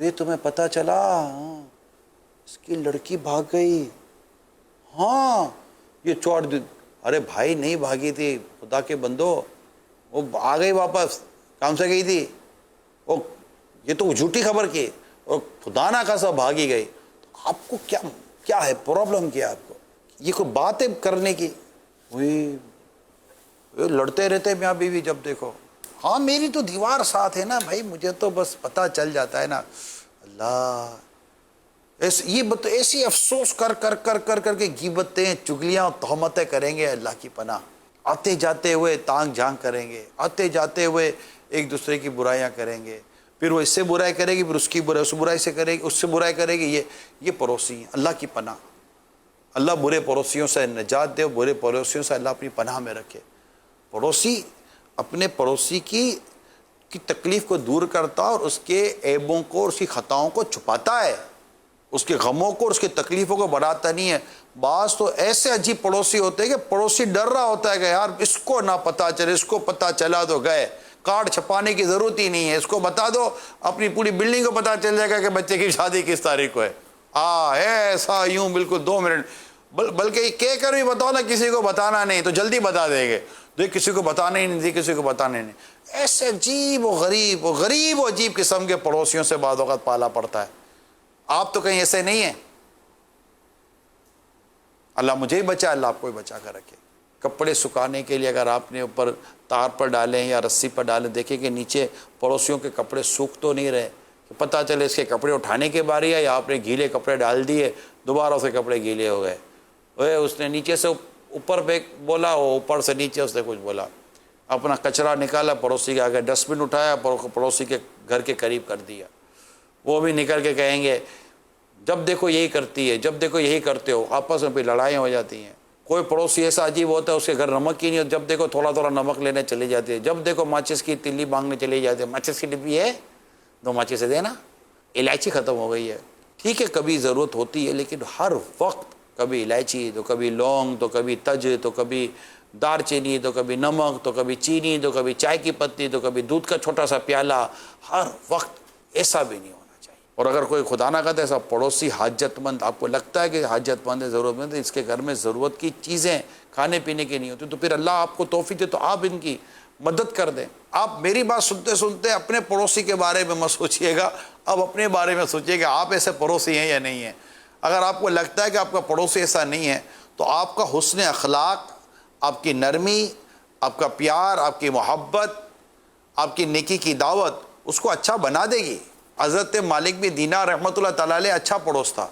ارے تمہیں پتہ چلا اس کی لڑکی بھاگ گئی. ہاں یہ چوٹ دی. ارے بھائی نہیں بھاگی تھی خدا کے بندو, وہ آ گئی واپس, کام سے گئی تھی وہ, یہ تو جھوٹی خبر کی, اور خدا نہ خاصا بھاگی گئی. تو آپ کو کیا ہے پرابلم, کیا آپ کو یہ کوئی بات ہے کرنے کی؟ وہی لڑتے رہتے میاں بیوی جب دیکھو. ہاں میری تو دیوار ساتھ ہے نا بھائی, مجھے تو بس پتہ چل جاتا ہے نا. اللہ ایسی افسوس کر کے غیبتیں چگلیاں تہمتیں کریں گے. اللہ کی پناہ. آتے جاتے ہوئے تانگ جھانگ کریں گے, آتے جاتے ہوئے ایک دوسرے کی برائیاں کریں گے, پھر وہ اس سے برائی کرے گی, پھر اس کی برائی اس برائی سے کرے گی, اس سے برائی کرے گی. یہ پڑوسی ہیں. اللہ کی پناہ. اللہ برے پڑوسیوں سے نجات دے, برے پڑوسیوں سے اللہ اپنی پناہ میں رکھے. پڑوسی اپنے پڑوسی کی تکلیف کو دور کرتا اور اس کے عیبوں کو, اس کی خطاؤں کو چھپاتا ہے, اس کے غموں کو اور اس کی تکلیفوں کو بڑھاتا نہیں ہے. بعض تو ایسے عجیب پڑوسی ہوتے ہیں کہ پڑوسی ڈر رہا ہوتا ہے کہ یار اس کو نہ پتہ چلے, اس کو پتہ چلا تو گئے, کارڈ چھپانے کی ضرورت ہی نہیں ہے, اس کو بتا دو اپنی پوری بلڈنگ کو پتہ چل جائے گا کہ بچے کی شادی کس تاریخ کو ہے. ایسا یوں بالکل 2 منٹ, بلکہ کہہ کر بھی بتاؤ نا کسی کو بتانا نہیں, تو جلدی بتا دیں گے. دیکھ کسی کو بتانا ہی نہیں, کسی کو بتانا ہی نہیں. ایسے عجیب و عجیب قسم کے پڑوسیوں سے بعض اوقات پالا پڑتا ہے. آپ تو کہیں ایسے نہیں ہیں. اللہ مجھے ہی بچا, اللہ آپ کو ہی بچا کر رکھے. کپڑے سکھانے کے لیے اگر آپ نے اوپر تار پر ڈالیں یا رسی پر ڈالیں, دیکھیں کہ نیچے پڑوسیوں کے کپڑے سوکھ تو نہیں رہے, کہ پتہ چلے اس کے کپڑے اٹھانے کی باری ہے یا آپ نے گیلے کپڑے ڈال دیے, دوبارہ سے کپڑے گیلے ہو گئے. اس نے نیچے سے اوپر پہ بولا, وہ اوپر سے نیچے اس نے کچھ بولا. اپنا کچرا نکالا, پڑوسی کے آگے ڈسٹ بن اٹھایا, پڑوسی کے گھر کے قریب کر دیا. وہ بھی نکل کے کہیں گے جب دیکھو یہی کرتی ہے, جب دیکھو یہی کرتے ہو. آپس میں پھر لڑائیاں ہو جاتی ہیں. کوئی پڑوسی ایسا عجیب ہوتا ہے اس کے گھر نمک ہی نہیں ہوتا, جب دیکھو تھوڑا نمک لینے چلی جاتی ہے, جب دیکھو ماچس کی تلی مانگنے چلی جاتی ہے. ماچس کی ڈبی ہے, 2 ماچس سے دینا. الائچی ختم ہو گئی ہے, ٹھیک ہے کبھی ضرورت ہوتی ہے, لیکن ہر وقت کبھی الائچی تو کبھی لونگ تو کبھی تج تو کبھی دار چینی تو کبھی نمک تو کبھی چینی تو کبھی چائے کی پتی تو کبھی دودھ کا چھوٹا سا پیالہ, ہر وقت ایسا بھی نہیں ہونا چاہیے. اور اگر کوئی خدا نہ کرے ایسا پڑوسی حاجت مند, آپ کو لگتا ہے کہ حاجت مند ہے, ضرورت مند ہے, اس کے گھر میں ضرورت کی چیزیں کھانے پینے کی نہیں ہوتی, تو پھر اللہ آپ کو توفیق دے تو آپ ان کی مدد کر دیں. آپ میری بات سنتے سنتے اپنے پڑوسی کے بارے میں مت سوچیے گا, اب اپنے بارے میں سوچیے کہ آپ ایسے پڑوسی ہیں یا نہیں ہیں. اگر آپ کو لگتا ہے کہ آپ کا پڑوسی ایسا نہیں ہے, تو آپ کا حسن اخلاق, آپ کی نرمی, آپ کا پیار, آپ کی محبت, آپ کی نیکی کی دعوت اس کو اچھا بنا دے گی. حضرت مالک بن دینار رحمۃ اللہ تعالیٰ علیہ اچھا پڑوس تھا.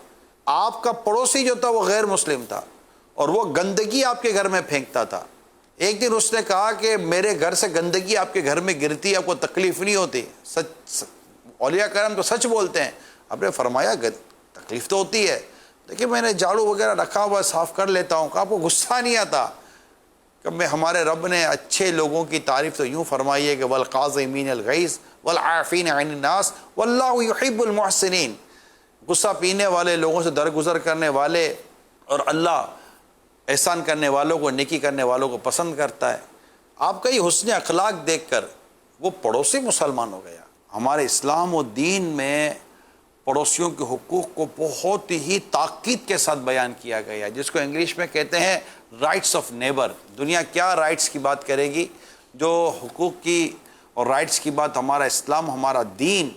آپ کا پڑوسی جو تھا وہ غیر مسلم تھا, اور وہ گندگی آپ کے گھر میں پھینکتا تھا. ایک دن اس نے کہا کہ میرے گھر سے گندگی آپ کے گھر میں گرتی, آپ کو تکلیف نہیں ہوتی؟ سچ, اولیاء کرام تو سچ بولتے ہیں. آپ نے فرمایا تکلیف تو ہوتی ہے, دیکھیں میں نے جھاڑو وغیرہ رکھا ہوا صاف کر لیتا ہوں. کہ آپ کو غصہ نہیں آتا؟ کہ میں ہمارے رب نے اچھے لوگوں کی تعریف تو یوں فرمائی ہے کہ والقاظمین الغیظ والعافین عن الناس واللہ یحب المحسنین. غصہ پینے والے لوگوں سے درگزر کرنے والے, اور اللہ احسان کرنے والوں کو, نیکی کرنے والوں کو پسند کرتا ہے. آپ کا یہ حسن اخلاق دیکھ کر وہ پڑوسی مسلمان ہو گیا. ہمارے اسلام و دین میں پڑوسیوں کے حقوق کو بہت ہی تاکید کے ساتھ بیان کیا گیا ہے, جس کو انگلش میں کہتے ہیں رائٹس آف نیبر. دنیا کیا رائٹس کی بات کرے گی, جو حقوق کی اور رائٹس کی بات ہمارا اسلام, ہمارا دین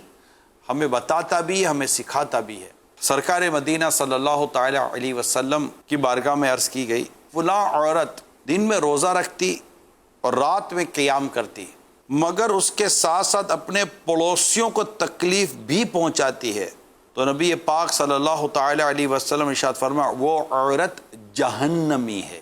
ہمیں بتاتا بھی ہے, ہمیں سکھاتا بھی ہے. سرکار مدینہ صلی اللہ تعالی علیہ وسلم کی بارگاہ میں عرض کی گئی, فلاں عورت دن میں روزہ رکھتی اور رات میں قیام کرتی, مگر اس کے ساتھ ساتھ اپنے پڑوسیوں کو تکلیف بھی پہنچاتی ہے. تو نبی پاک صلی اللہ تعالی علیہ وسلم ارشاد فرمایا وہ عورت جہنمی ہے.